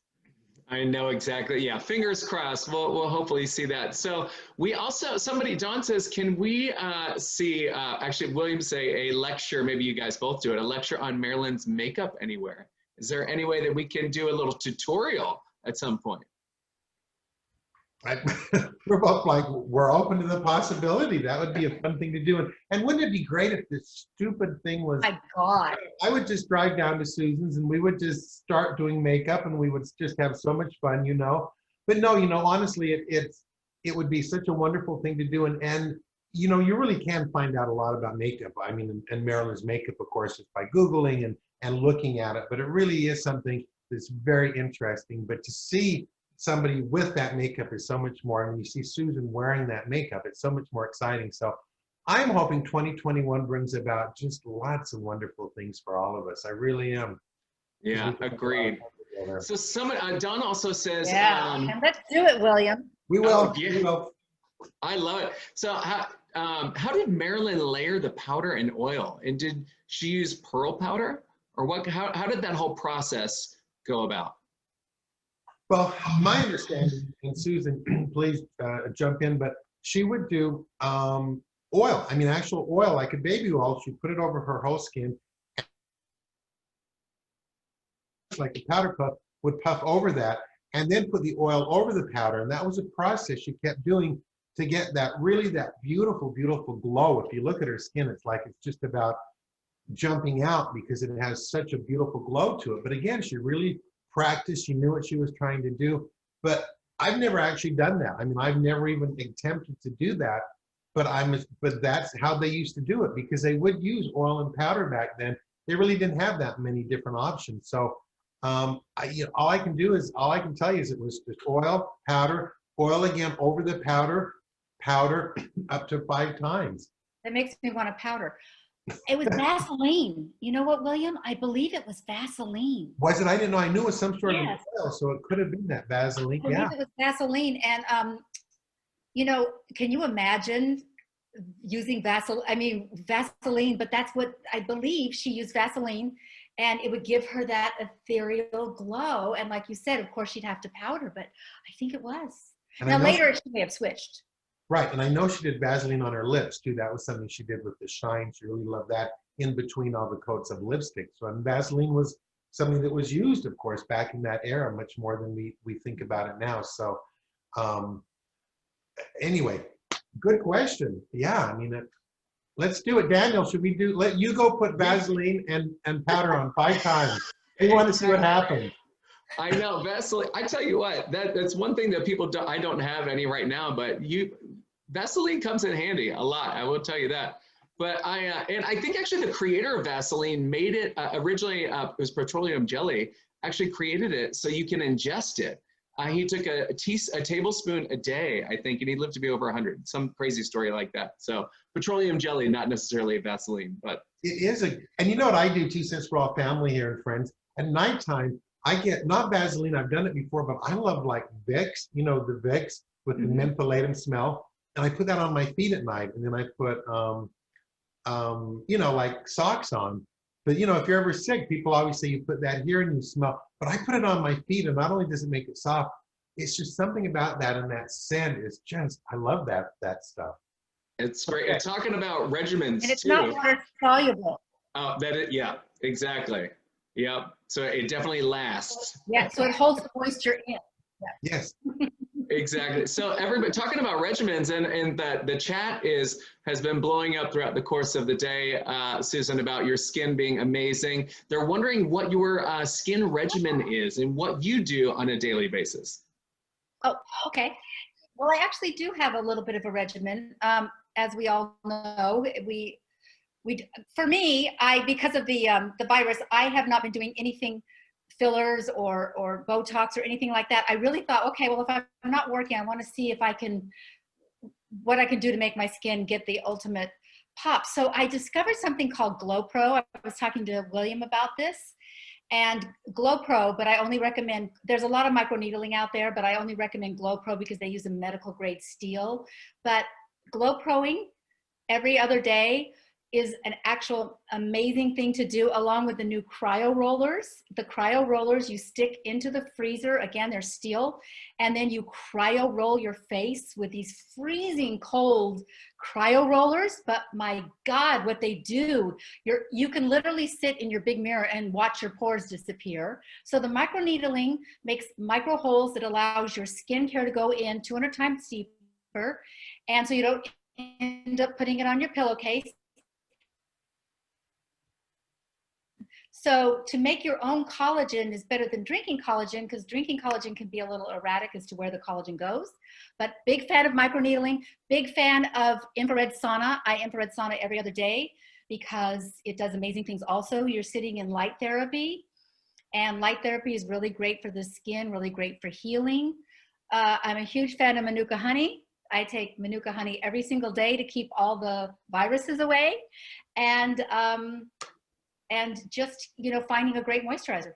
I know exactly. Yeah, fingers crossed. We'll hopefully see that. So we also, Don says, can we see, actually William say a lecture, maybe you guys both do it, a lecture on Marilyn's makeup anywhere? Is there any way that we can do a little tutorial at some point? We're both like, we're open to the possibility. That would be a fun thing to do. And wouldn't it be great if this stupid thing was, My God. I would just drive down to Susan's and we would just start doing makeup and we would just have so much fun, you know. But no, you know, honestly, it would be such a wonderful thing to do. And you know, you really can find out a lot about makeup. I mean, and Marilyn's makeup, of course, is by Googling and looking at it. But it really is something that's very interesting. But to see somebody with that makeup is so much more. And when you see Susan wearing that makeup, it's so much more exciting. So I'm hoping 2021 brings about just lots of wonderful things for all of us. I really am. Yeah, agreed. So Don also says, yeah, and let's do it, William. We will. Oh, yeah. We will. I love it. So how did Marilyn layer the powder and oil? And did she use pearl powder, or what? How did that whole process go about? Well, my understanding, and Susan, please jump in, but she would do oil. I mean, actual oil, like a baby oil. She'd put it over her whole skin, like a powder puff would puff over that, and then put the oil over the powder. And that was a process she kept doing to get that beautiful, beautiful glow. If you look at her skin, it's like it's just about jumping out because it has such a beautiful glow to it. But again, she really practiced. She knew what she was trying to do. But I've never actually done that. I mean, I've never even attempted to do that. But that's how they used to do it, because they would use oil and powder back then. They really didn't have that many different options. So all I can tell you is it was just oil, powder, oil again over the powder up to 5 times. That makes me want to powder. It was Vaseline. You know what, William? I believe it was Vaseline. Was it? I didn't know. I knew it was some sort of oil, so it could have been that Vaseline. I believe it was Vaseline. And, you know, can you imagine using Vaseline? I mean, Vaseline, but that's what I believe. She used Vaseline And it would give her that ethereal glow. And like you said, of course, she'd have to powder, but I think it was. And now later, she may have switched. Right, and I know she did Vaseline on her lips too. That was something she did with the shine. She really loved that in between all the coats of lipstick. So and Vaseline was something that was used, of course, back in that era, much more than we think about it now. So anyway, good question. Yeah, I mean, let's do it. Daniel, should we let you go put Vaseline and powder on 5 times? We want to see what happens. I know, Vaseline. I tell you what, that's one thing that people I don't have any right now, but Vaseline comes in handy a lot. I will tell you that. But and I think actually the creator of Vaseline made it originally. It was petroleum jelly. Actually created it so you can ingest it. He took a tablespoon a day, I think, and he lived to be over 100. Some crazy story like that. So petroleum jelly, not necessarily Vaseline, but it is and you know what I do too, since we're all family here and friends. At nighttime, I get not Vaseline. I've done it before, but I love like Vicks. You know, the Vicks with the mentholatum smell, and I put that on my feet at night, and then I put you know, like socks on. But you know, if you're ever sick, people always say you put that here and you smell. But I put it on my feet, and not only does it make it soft, it's just something about that, and that scent is just, I love that stuff. It's great. Okay. Talking about regimens, and it's not water soluble. Oh, yeah, exactly. Yep. So it definitely lasts. Yeah. So it holds the moisture in. Yeah. Yes. Exactly. So everybody talking about regimens, and the chat has been blowing up throughout the course of the day, Susan, about your skin being amazing. They're wondering what your skin regimen is and what you do on a daily basis. Oh, okay. Well, I actually do have a little bit of a regimen. As we all know, for me, because of the virus, I have not been doing anything fillers or Botox or anything like that. I really thought, okay, well, if I'm not working, I want to see what I can do to make my skin get the ultimate pop. So I discovered something called Glow Pro. I was talking to William about this, and Glow Pro, but I only recommend, there's a lot of microneedling out there, but I only recommend Glow Pro because they use a medical grade steel. But Glow Proing every other day is an actual amazing thing to do, along with the new cryo rollers. The cryo rollers you stick into the freezer, again, they're steel, and then you cryo roll your face with these freezing cold cryo rollers. But my God, what they do, you can literally sit in your big mirror and watch your pores disappear. So the microneedling makes micro holes that allows your skincare to go in 200 times deeper, and so you don't end up putting it on your pillowcase. So to make your own collagen is better than drinking collagen, because drinking collagen can be a little erratic as to where the collagen goes. But big fan of microneedling, big fan of infrared sauna. I infrared sauna every other day because it does amazing things. Also, you're sitting in light therapy, and light therapy is really great for the skin, really great for healing. I'm a huge fan of Manuka honey. I take Manuka honey every single day to keep all the viruses away. And just, finding a great moisturizer.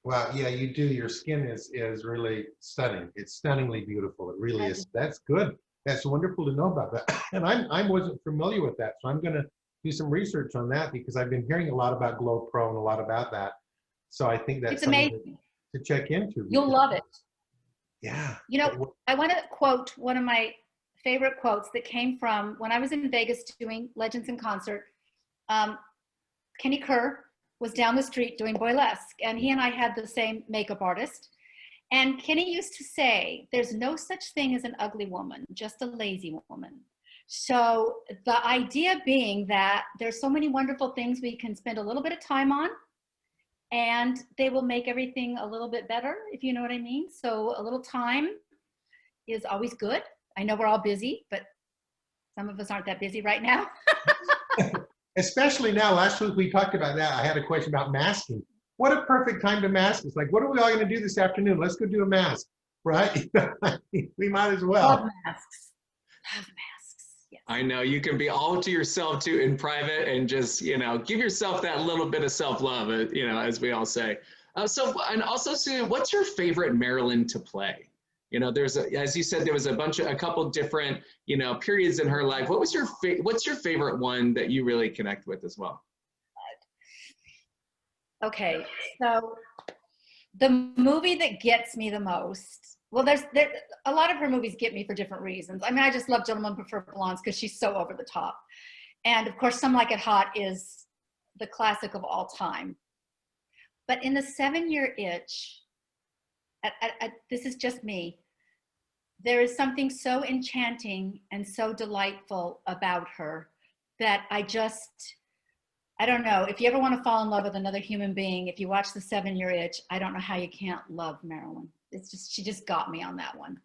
Wow, yeah, you do. Your skin is really stunning. It's stunningly beautiful. It really is. That's good. That's wonderful to know about that. And I wasn't familiar with that, so I'm going to do some research on that, because I've been hearing a lot about Glow Pro and a lot about that. So I think that's something to check into. You'll love it. Yeah. I want to quote one of my favorite quotes that came from when I was in Vegas doing Legends in Concert. Kenny Kerr was down the street doing burlesque, and he and I had the same makeup artist. And Kenny used to say, there's no such thing as an ugly woman, just a lazy woman. So the idea being that there's so many wonderful things we can spend a little bit of time on, and they will make everything a little bit better, if you know what I mean. So a little time is always good. I know we're all busy, but some of us aren't that busy right now. Especially now. Last week we talked about that. I had a question about masking. What a perfect time to mask. It's like, what are we all going to do this afternoon? Let's go do a mask, right? We might as well. Love masks. Love masks. Yes. I know, you can be all to yourself too in private, and just, give yourself that little bit of self-love, as we all say. And also, Sue, what's your favorite Marilyn to play? As you said, there was a couple different, periods in her life. What's your favorite one that you really connect with as well? Okay, so the movie that gets me the most, well, there a lot of her movies get me for different reasons. I mean, I just love Gentlemen Prefer Blondes because she's so over the top. And of course, Some Like It Hot is the classic of all time. But in The 7-Year Itch, this is just me, there is something so enchanting and so delightful about her that I don't know, if you ever want to fall in love with another human being, if you watch The 7-Year Itch, I don't know how you can't love Marilyn. It's just, she just got me on that one.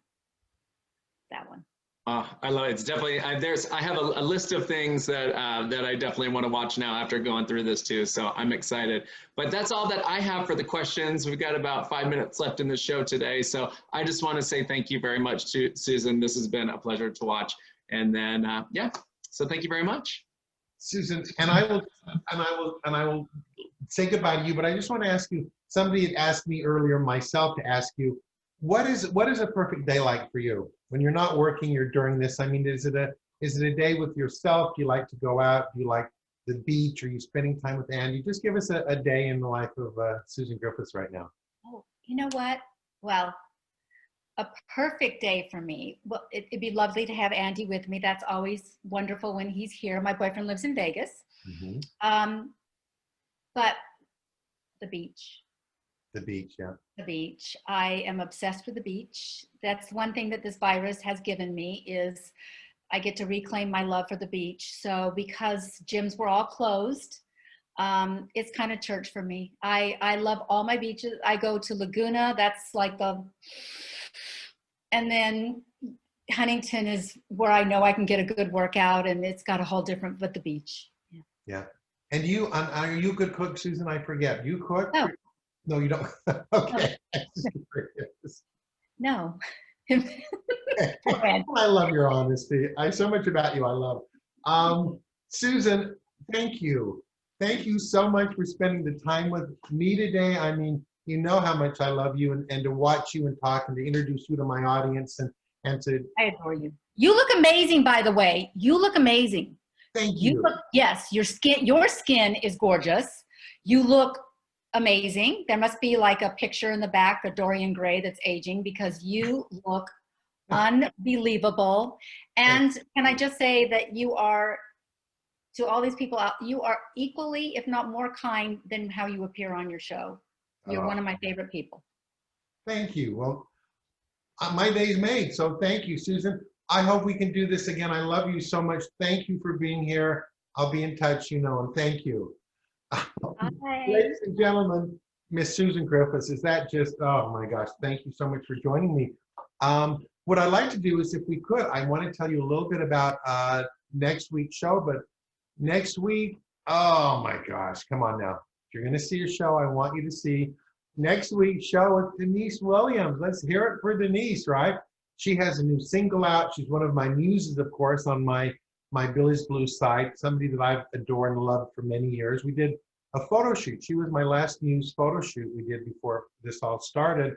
That one. I love it. It's definitely, I have a list of things that that I definitely want to watch now after going through this too. So I'm excited. But that's all that I have for the questions. We've got about 5 minutes left in the show today. So I just want to say thank you very much to Susan. This has been a pleasure to watch. And then, yeah, so thank you very much. Susan, and I will say goodbye to you, but I just want to ask you, somebody had asked me earlier myself to ask you, what is a perfect day like for you? When you're not working, you're during this, I mean, is it a day with yourself? Do you like to go out? Do you like the beach? Are you spending time with Andy? Just give us a day in the life of Susan Griffiths right now. Oh, you know what? Well, a perfect day for me. Well, it'd be lovely to have Andy with me. That's always wonderful when he's here. My boyfriend lives in Vegas. Mm-hmm. But the beach. The beach, yeah. The beach. I am obsessed with the beach. That's one thing that this virus has given me is I get to reclaim my love for the beach. So because gyms were all closed, it's kind of church for me. I love all my beaches. I go to Laguna. That's like and then Huntington is where I know I can get a good workout, and it's got a whole different, but the beach. Yeah. Yeah. And are you a good cook, Susan? I forget. You cook? No. No, you don't. Okay. No. I love your honesty. So much about you I love. Susan, thank you. Thank you so much for spending the time with me today. I mean, you know how much I love you, and to watch you and talk and to introduce you to my audience and to. I adore you. You look amazing, by the way. You look amazing. Thank you. Yes, your skin is gorgeous. You look amazing. There must be like a picture in the back of Dorian Gray that's aging because you look unbelievable. And can I just say that you are, to all these people out, you are equally, if not more kind than how you appear on your show. You're one of my favorite people. Thank you. Well, my day's made. So thank you, Susan. I hope we can do this again. I love you so much. Thank you for being here. I'll be in touch, and thank you. Hi. Ladies and gentlemen, Miss Susan Griffiths, is that just, oh my gosh, thank you so much for joining me. What I'd like to do is, if we could, I want to tell you a little bit about next week's show, but next week, oh my gosh, come on now. If you're going to see a show, I want you to see next week's show with Denise Williams. Let's hear it for Denise, right? She has a new single out. She's one of my muses, of course, on my Billy's Blues site, somebody that I've adored and loved for many years. We did a photo shoot. She was my last muse photo shoot we did before this all started.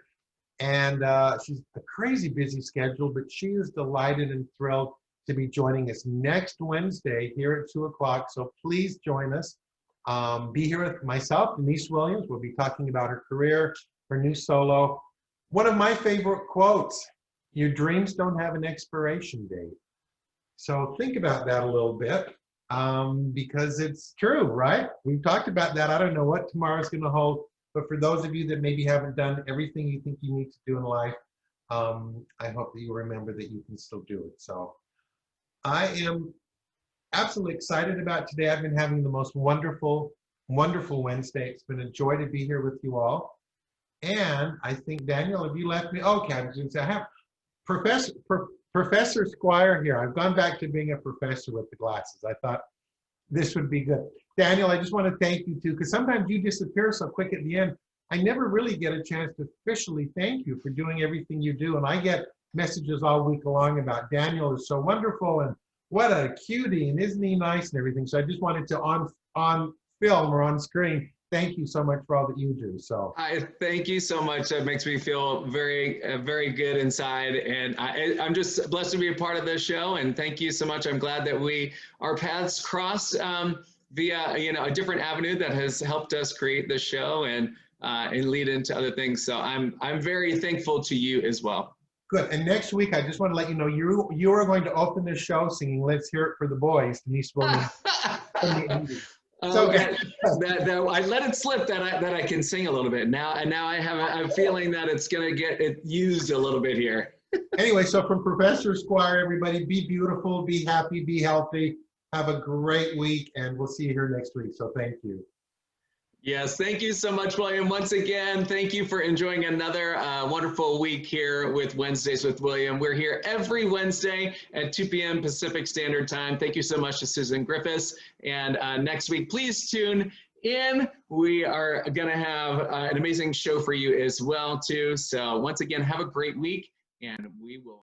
And she's a crazy busy schedule, but she is delighted and thrilled to be joining us next Wednesday here at 2 o'clock. So please join us. Be here with myself, Denise Williams. We'll be talking about her career, her new solo. One of my favorite quotes, your dreams don't have an expiration date. So think about that a little bit because it's true, right? We've talked about that. I don't know what tomorrow's going to hold, but for those of you that maybe haven't done everything you think you need to do in life, I hope that you remember that you can still do it. So I am absolutely excited about today. I've been having the most wonderful, wonderful Wednesday. It's been a joy to be here with you all. And I think, Daniel, have you left me? Okay, I was going to say, I have Professor Squire here. I've gone back to being a professor with the glasses. I thought this would be good. Daniel, I just want to thank you too, because sometimes you disappear so quick at the end. I never really get a chance to officially thank you for doing everything you do. And I get messages all week long about Daniel is so wonderful and what a cutie and isn't he nice and everything. So I just wanted to on film or on screen, thank you so much for all that you do. So I thank you so much. That makes me feel very, very good inside. And I'm just blessed to be a part of this show. And thank you so much. I'm glad that our paths crossed via, you know, a different avenue that has helped us create this show and lead into other things. So I'm very thankful to you as well. Good. And next week, I just want to let you know, you are going to open the show singing "Let's Hear It for the Boys," Denise Williams. So I let it slip that I can sing a little bit now, and now I'm feeling that it's gonna get it used a little bit here. Anyway, so from Professor Squire, everybody, be beautiful, be happy, be healthy. Have a great week, and we'll see you here next week. So thank you. Yes, thank you so much, William. Once again, thank you for enjoying another wonderful week here with Wednesdays with William. We're here every Wednesday at 2 p.m. Pacific Standard Time. Thank you so much to Susan Griffiths. And next week, please tune in. We are going to have an amazing show for you as well, too. So once again, have a great week, and we will